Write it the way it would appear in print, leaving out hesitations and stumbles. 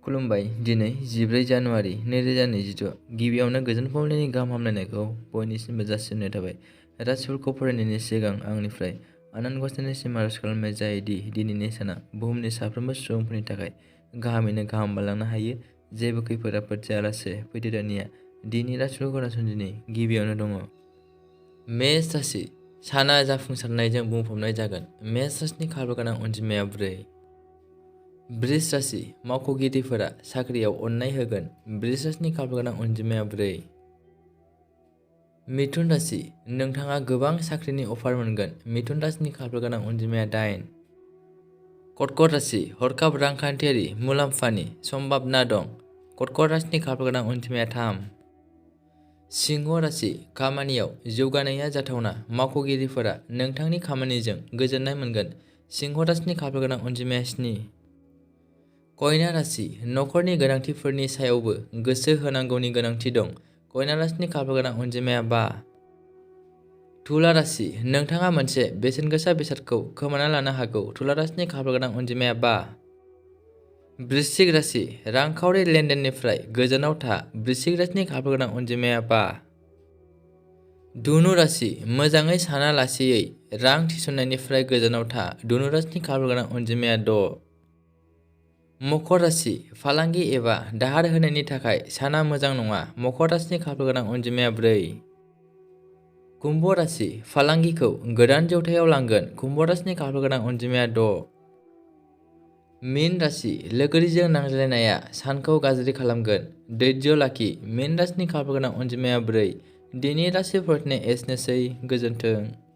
खुलुमबाय। दिनै 14 जानुवारि 2022 गिबियावनो गोजोन फुंबिलिनि गाहाम हामलायनायखौ बयनिसिमबो जासिहरनाय थाबाय। राशिफलखौ फरायनायनि सिगां आंनिफ्राय आनान गसाइनिसिम आरज खालामनाय जायोदि दिनैनि साना बुहुमनि साफ्रोमबो सुबुंफोरनि थाखाय गाहामैनो गाहाम बारलांनो हायो। जेबो खैफोद आफोद जायालासे फैदो दानिया दिनैनि राशिफल खोनासंदिनि गिबियावनो दङ मेष राशि। साना जाफुंसारनायजों बुंफबनाय जागोन। मेष राशिनि खाफाल गोनां अनजिमाया 4। वृष राशि। मावख'गिरिफोरा साख्रियाव अननाय होगोन। वृष राशिनि खाफाल गोनां अनजिमाया 4। मिथुन राशि। नोंथाङा गोबां साख्रिनि अफार मोनगोन। मिथुन राशिनि खाफाल गोनां अनजिमाया 8। कर्कट राशि। हरखाब रांखान्थियारि मुलाम्फानि सम्भाबना दं। कर्कट राशिनि खाफाल गोनां अनजिमाया 3। सिंह राशि। खामानियाव जौगानाया जाथावना। मावख'गिरिफोरा नोंथांनि खामानिजों गोजोननाय मोनगोन। सिंह राशिनि खाफाल गोनां अनजिमाया 7। कन्या राशि। नखरनि गोनांथिफोरनि सायावबो गोसो होनांगौनि गोनांथि दं। कन्या राशिनि खाफाल गोनां अनजिमाया 5। तुला राशि। नोंथाङा मोनसे बेसेनगोसा बेसादखौ खोमाना लानो हागौ। तुला राशिनि खाफाल गोनां अनजिमाया 5। वृश्चिक राशि। रांखावरि लेनदेननिफ्राय गोजानाव था। वृश्चिक राशिनि खाफाल गोनां अनजिमाया 5। धनु राशि। मोजाङै सानालासेयै रां थिसननायनिफ्राय गोजानाव था। धनु राशिनि खाफाल गोनां अनजिमाया 6। मकर राशि। फालांगि एबा दाहार होनायनि थाखाय साना मोजां नङा। मकर राशिनि खाफाल गोनां अनजिमाया 4। कुम्भ राशि। फालांगिखौ गोदान जौथायाव लांगोन। कुम्भ राशिनि खाफाल गोनां अनजिमाया 6। मीन राशि। लोगोरिजों नांज्लायनाया सानखौ गाज्रि खालामगोन। धैर्य लाखि। मीन राशिनि खाफाल गोनां अनजिमाया 4। दिनै राशि फरायनाया एसेनोसै। गोजोन्थों।